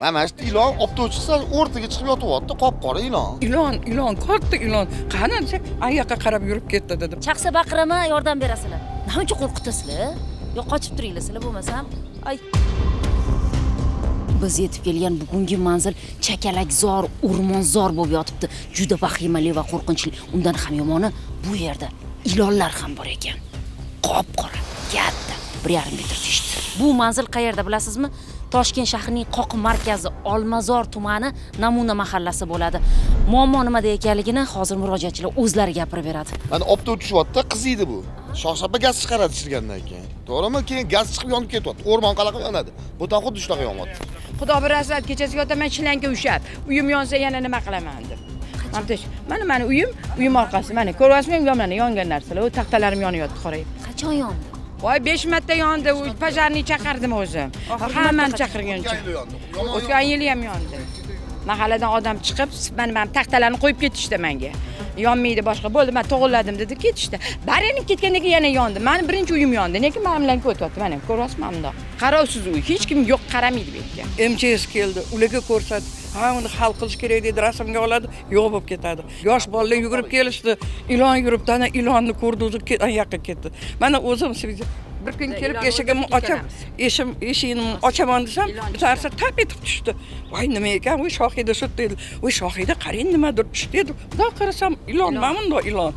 Mana shu ilon olib chiqsa, o'rtaga chiqib yotyapti, qop-qora ilon. Ilon, katta ilon. Qani desa, ayoqqa qarab yurib ketdi dedim. Chaqsa baqiraman, yordam berasizlar. Nima uchun qo'rqitasizlar? Yo qochib turinglar sizlar bo'lmasam. Ay. Biz yetib kelgan bugungi manzil chakalakzor, o'rmonzor bo'lib yotibdi. Juda vahimali va qo'rqinchli. Undan ham yomoni bu yerda ilonlar ham bor ekan. Qop-qora, katta, 1,5 metr teshdi. Bu manzil qayerda bilasizmi? Toshkent shahrining Qoq markazi Olmazor tumani namuna mahallasi bo'ladi. Muammo nimada ekanligini hozir murojaatchilar o'zlari gapirib beradi. Mana olib o'tishyapti, qiziydi bu. Shoxsapa gaz chiqaradi tushirgandan keyin. To'g'rimi? Keyin gaz chiqib yonib ketyapti. O'rmon qanaqa yonadi? Bu tan xuddi shunaqa yonyapti. Xudo bilasat, kechasi yotaman chilanka ushab. Uyim yonsa yana nima qilaman deb. Mana uyim orqasi. Mana ko'ryapsizmi, yomani yongan narsalar. O taxtalarim yonyapti, qarang. Qachon yondi? Voy 5 marta yondi, u pojarni chaqirdim o'zim. Hammani chaqirgancha. O'tgan yili ham yondi. Mahalladan odam chiqib, mana taxtalarni qo'yib ketishdi menga. Yonmaydi boshqa bo'ldi, men to'g'riladim dedi, ketishdi. Barinib ketgandan keyin yana yondi. Meni birinchi uyim yondi. Lekin men bilan o'tyapti. Mana ko'ryapsizmi bundoq. Qarovsiz uy, hech kim yo'q, qaramaydi bu yerga. MCS keldi, ularga ko'rsat. Ha, uni hal qilish kerak dedi, rasmga oladi, yo'q bo'lib ketadi. Yosh bolalar yugurib kelishdi, ilon yuribdi, ana ilonni ko'rdi, o'zi yoqqa ketdi. Mana o'zim bir kun kelib eshigimni ochib, eshigini ochaman desam, bittasi tap etib tushdi. Voy, nima ekan? Voy, Shohida shu dedi. Voy, Shohida qarang nimadir tushdi dedi. Xudo qarasam, ilon, mana bunday ilon.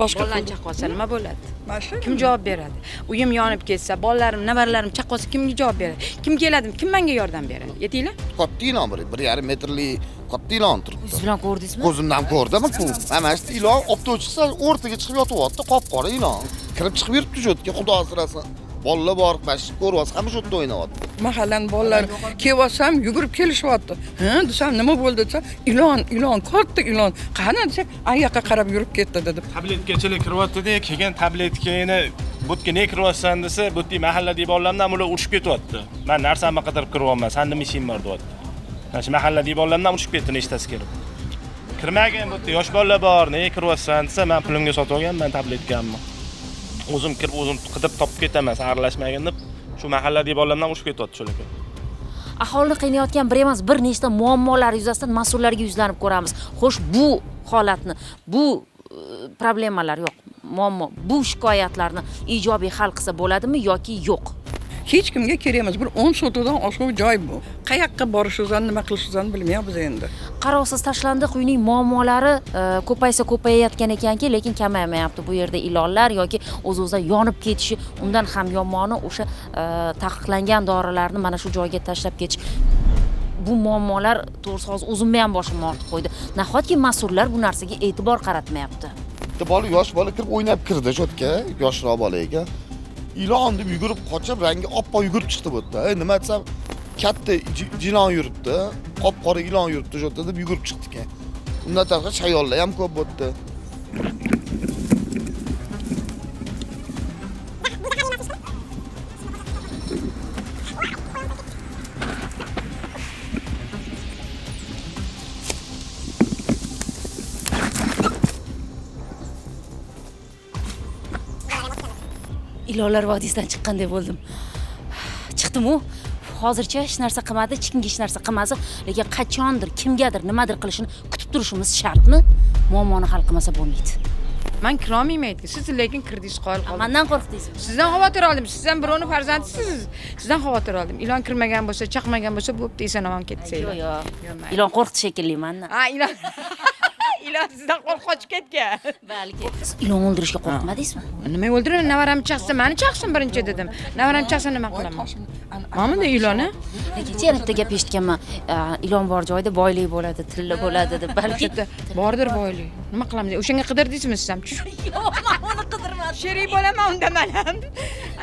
Boshqa bolalar chaqolsa nima bo'ladi? Mashina. Kim javob beradi? Uyim yonib ketsa, bolalarim, nevaralarim chaqolsa kimga javob beradi? Kim keladi? Kim menga yordam beradi? Yetinglar. Katta ilon, 1,5 metrlik katta ilon turibdi. Siz bilan ko'rdingizmi? Ko'zimdan ko'rdim ku. Mana shu ilon olib chiqsa, o'rtaga chiqib yotyapti, qop-qora ilon. Kirib chiqib yuribdi shu yerga, xudo asrasin. Bolalar bor, bash ko'ryapsiz, hamma shu yerda o'ynayapti. Mahallaning bolalari kelyapsam, yugurib kelishyapti. Ha, desam, nima bo'ldi desa, ilon, katta ilon. Qani desa, ayoqqa qarab yurib ketdi dedim. Tabletgachilik kiryapti-da, keyin tabletkani butga ne kiryapsan desa, butni mahalladagi bolalardan ular urishib ketyapti. Men narsamni qidirib kiryapman, sen nima ishing bor deyapti. Mana shu mahalladagi bolalardan urishib ketdi nechtasi kelib. Kirmagan butda yosh bolalar bor, ne kiryapsan desa, men pulimga sotib olganman tabletkamni. O'zim kirib, o'zim qidirib topib ketaman, aralashmagan deb shu mahalladagi bolalardan urishib ketyapti shularga. Aholini qiynayotgan bir emas, bir nechta muammolar yuzasidan mas'ullarga yuzlanib ko'ramiz. Xo'sh, bu holatni, bu problemalar yo'q, muammo, bu shikoyatlarni ijobiy hal qilsa bo'ladimi yoki yo'q? Hech kimga kerak emas. Bir 10 sotudan oshiq joy bu. Qayoqqa borishingizni, nima qilishingizni bilmayapmiz endi. Qarovsiz tashlandi, uyning muammolari ko'payayotgan ekanki, lekin kamaymayapti. Bu yerda ilonlar yoki o'z-o'zidan yonib ketishi, undan ham yomoni o'sha taqiqlangan dorilarni mana shu joyga tashlab ketish. Bu muammolar to'g'risi hozir o'zimni ham boshimni ortib qo'ydi. Nahotki mas'ullar bu narsaga e'tibor qaratmayapti. Bitta yosh bola kirib o'ynab kirdi shu yerga, yoshroq bola ekan. Ilon deb yugurib qochib, rangi oppoq yugurib chiqdi bu yerda. Nima desam, katta ilon yuribdi, qop-qora ilon yuribdi shu yerda deb yugurib chiqdi ekan. Undan tashqari chayonlar ham ko'p bo'ldi. Ilonlar vodiysidan chiqqanday bo'ldim. Chiqdim-u, hozircha hech narsa qilmadi, hech kimga hech narsa qilmadi, lekin qachondir kimgadir nimadir qilishini kutib turishimiz shartmi? Muammoni hal qilmasa bo'lmaydi. Men kirolmayman aytdi. Siz lekin kirdingiz, qoyil qoldingiz. Mendan qo'rqdingizmi? Sizdan xavotir oldim. Sizdan birovni farzandisiz. Sizdan xavotir oldim. Ilon kirmagan bo'lsa, chaqmagan bo'lsa, bo'pti, eson-omon ketsanglar. Yo'q. Ilon qo'rqdi shekilli mendan. Ha, ilon. Ilon sizdan qo'rqib ketgan. Balki. Ilon o'ldirishga qo'rqmadingizmi? Nima o'ldiraman? Navaram chaqsa, meni chaqsin birinchi dedim. Navaram chaqsa nima qilaman? Mana bunda iloni. Lekin bitta gap eshitganman. Ilon bor joyda boylik bo'ladi, tilla bo'ladi deb. Balki bordir boylik. Nima qilamiz? O'shanga qidirdingizmi siz ham? yo'q, men uni qidirmadim. Sherik bo'laman unda men ham.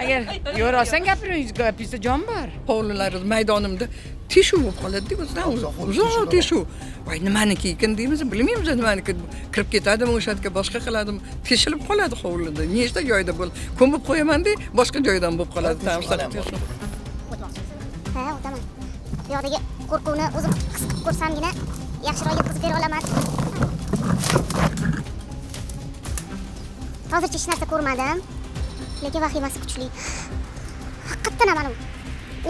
Agar yo'rolsan gapiringizda jon bor. Hovlilarimiz maydonimda tishuv bo'lib qoladi-ku, o'zidan uzoq tishuv. Voy, nimaniki ekan deymiz, bilmaymiz nimaniki. Kirib ketadimi o'sha yerga, boshqa qiladimi? Teshilib qoladi hovlida. Nechta joyda bo'l. Ko'mib qo'yaman-da, boshqa joydan bo'lib qoladi. Ha, o'taman. Bu yoqdagi qo'rquvni o'zim his qilib ko'rsamgina yaxshiroq yetkazib bera olaman. Hozircha hech narsa ko'rmadim, lekin vahimasi kuchli. Haqiqatan mana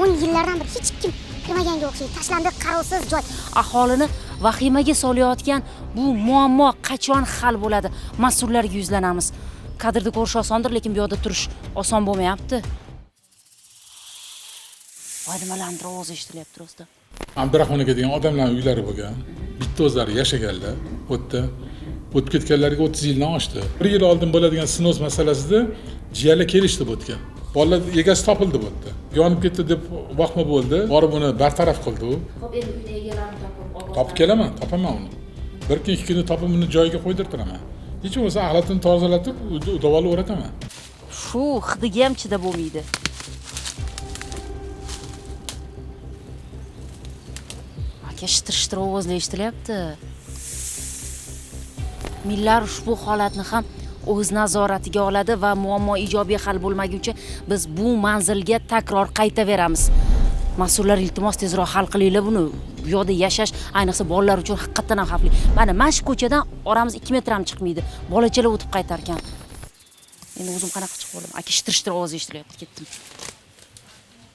10 yillardan beri hech kim kirmaganga o'xshaydi. Tashlandi qarovsiz joy. Aholini vahimaga solayotgan bu muammo qachon hal bo'ladi? Mas'ullarga yuzlanamiz. Kadrda ko'rish osondir, lekin bu yerda turish oson bo'lmayapti. Voy, nimalardir ovoz eshitilyapti ro'sta. Abdurahmonga degan odamlar uylari bo'lgan. Bitta o'zlari yashaganlar. U yerda o'tib ketganlarga 30 yildan oshdi. 1 yil oldin bo'ladigan sinoz masalasida jiyalar kelishdi bu yerga. Bolalar egasi topildi bu yerda. Yonib ketdi deb vaqtma bo'ldi. Borib uni bartaraf qildi u. Xo'p, endi uyda egalarini Topib kelaman, topaman uni. Bir kun 2 kunda topib uni joyiga qo'ydirtiraman. Hech bo'lmasa axlatini tozalatib, udavoli o'rataman. Shu hidiga ham chidab bo'lmaydi. Aka, shitir-shitir ovozlar eshitilyapti. Millar ushbu holatni ham o'z nazoratiga oladi va muammo ijobiy hal bo'lmaguncha biz bu manzilga takror qaytaveramiz. Mas'ullar, iltimos tezroq hal qilinglar buni. Bu yerda yashash, ayniqsa bolalar uchun haqiqatan ham xavfli. Mana shu ko'chadan oramiz 2 metr ham chiqmaydi. Bolachalar o'tib qaytar ekan. Endi o'zim qanaqa chiqib olaman? Aka, shitir-shitir ovoz eshitilyapti, ketdim.